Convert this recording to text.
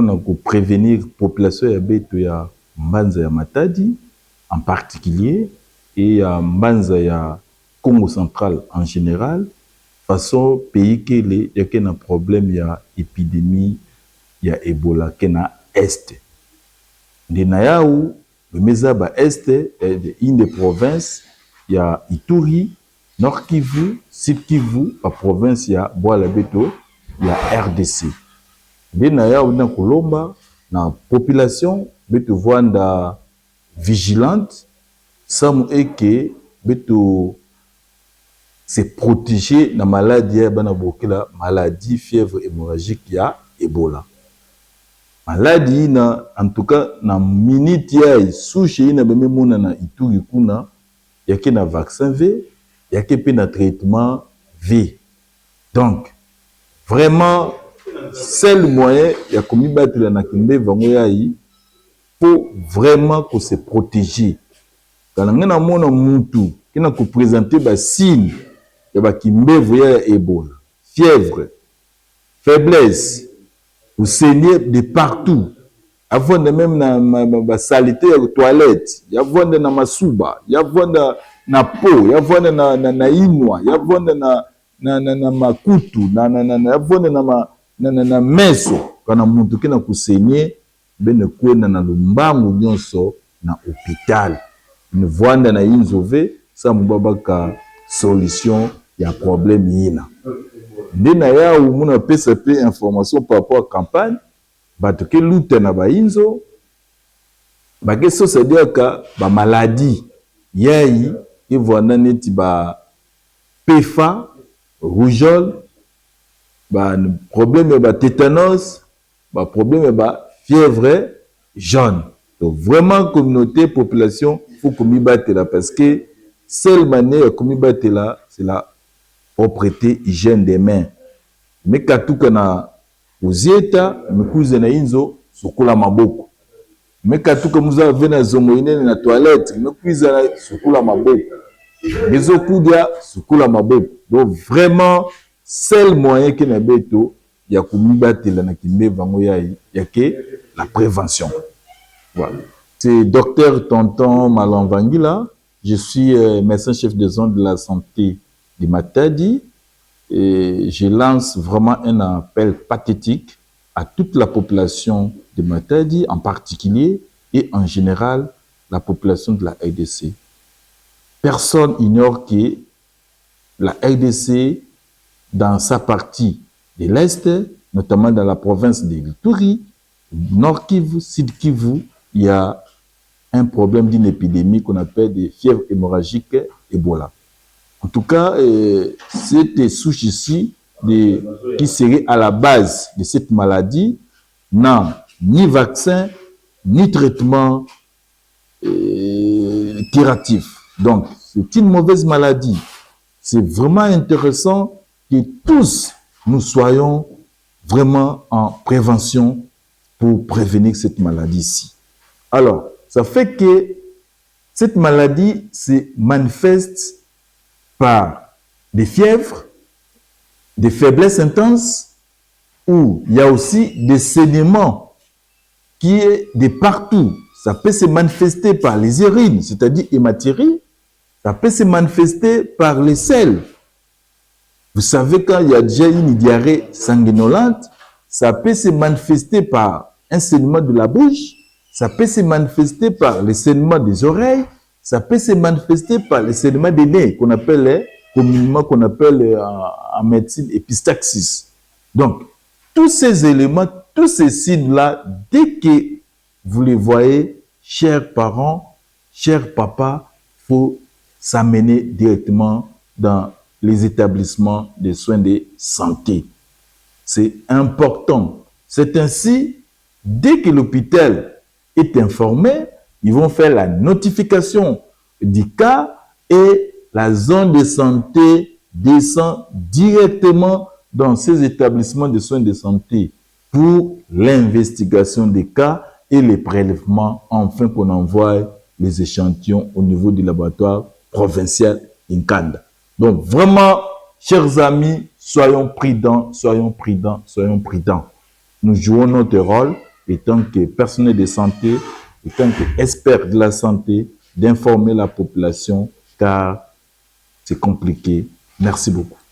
pour prévenir la population ya Mbanza ya Matadi en particulier et ya Mbanza ya Congo central en général, façon pays que il y a un problème, il y a épidémie, il y a Ebola qui na est. De Nayaou, le Mezaba est, une des provinces, il y a Ituri, Nord Kivu, Sud Kivu, la province, il y a Boala Beto, il y a RDC. De Nayaou, dans Colomba, la population, Beto Vanda vigilante, ça m'a que Beto se protéger de la maladie, la maladie fièvre hémorragique, il y a Ebola. Maladie en tout cas na minute ya souche ina beme mona na Ituri kuna yake na vaccin V yake pe na traitement V. Donc vraiment seul moyen ya komibattre na kimbe vango yayi pour vraiment que se protéger. Quand on a mona mutu kina ko présenter ba signe ya ba kimbe ya Ebola, fièvre, faiblesse, ou saigner de partout. Avant de même na salité de toilette, il y a vendre na masuba, il y a vendre na peau, il y a vendre na inwa, il y a vendre na makutu, il y a vendre na meso. Quand on monte que na kusaigner, ben ne kwenda na lumbangu nyonso na hôpital. Ne vendre na inzove, ça mbabaka solution ya problème yina. Ndena ya ou muna PCP information par rapport à campagne, bato ke lutte na ba inzo, ba ke so c'est dire que ba maladie yai ki vona neti ba PFA, rougeole, ba problème ba tétanos, ba problème ba fièvre jaune. Donc vraiment communauté population faut qu'on y batte là parce que seule manière qu'on y batte là c'est la propreté, hygiène des mains. Mais quand tout kana uzieta, mekuze na inzo, sukula maboko. Mais quand tout comme vous avez na zongoine na toilette, mekuze na sukula maboko. Les okudia sukula maboko. Donc vraiment, seul moyen que na beto ya kumibatela na kimbe vango yayi, yake la prévention. Voilà. C'est docteur Tonton Malanvangila. Je suis médecin chef de zone de la santé de Matadi, et je lance vraiment un appel pathétique à toute la population de Matadi, en particulier et en général la population de la RDC. Personne ignore que la RDC, dans sa partie de l'Est, notamment dans la province de l'Ituri, Nord Kivu, Sud Kivu, il y a un problème d'une épidémie qu'on appelle des fièvres hémorragiques Ebola. En tout cas, cette souche ici, qui serait à la base de cette maladie, n'a ni vaccin, ni traitement curatif. Donc, c'est une mauvaise maladie. C'est vraiment intéressant que tous nous soyons vraiment en prévention pour prévenir cette maladie-ci. Alors, ça fait que cette maladie se manifeste par des fièvres, des faiblesses intenses, où il y a aussi des saignements qui est de partout. Ça peut se manifester par les urines, c'est-à-dire hématérie. Ça peut se manifester par les selles. Vous savez, quand il y a déjà une diarrhée sanguinolente, ça peut se manifester par un saignement de la bouche, ça peut se manifester par le saignement des oreilles, ça peut se manifester par le saignement des nez, qu'on appelle communément en médecine épistaxis. Donc, tous ces éléments, tous ces signes-là, dès que vous les voyez, chers parents, chers papas, il faut s'amener directement dans les établissements de soins de santé. C'est important. C'est ainsi, dès que l'hôpital est informé, ils vont faire la notification du cas et la zone de santé descend directement dans ces établissements de soins de santé pour l'investigation des cas et les prélèvements, afin qu'on envoie les échantillons au niveau du laboratoire provincial Nkanda. Donc vraiment, chers amis, soyons prudents, soyons prudents, soyons prudents. nous jouons notre rôle en tant que personnel de santé, en tant qu'expert de la santé, d'informer la population car c'est compliqué. Merci beaucoup.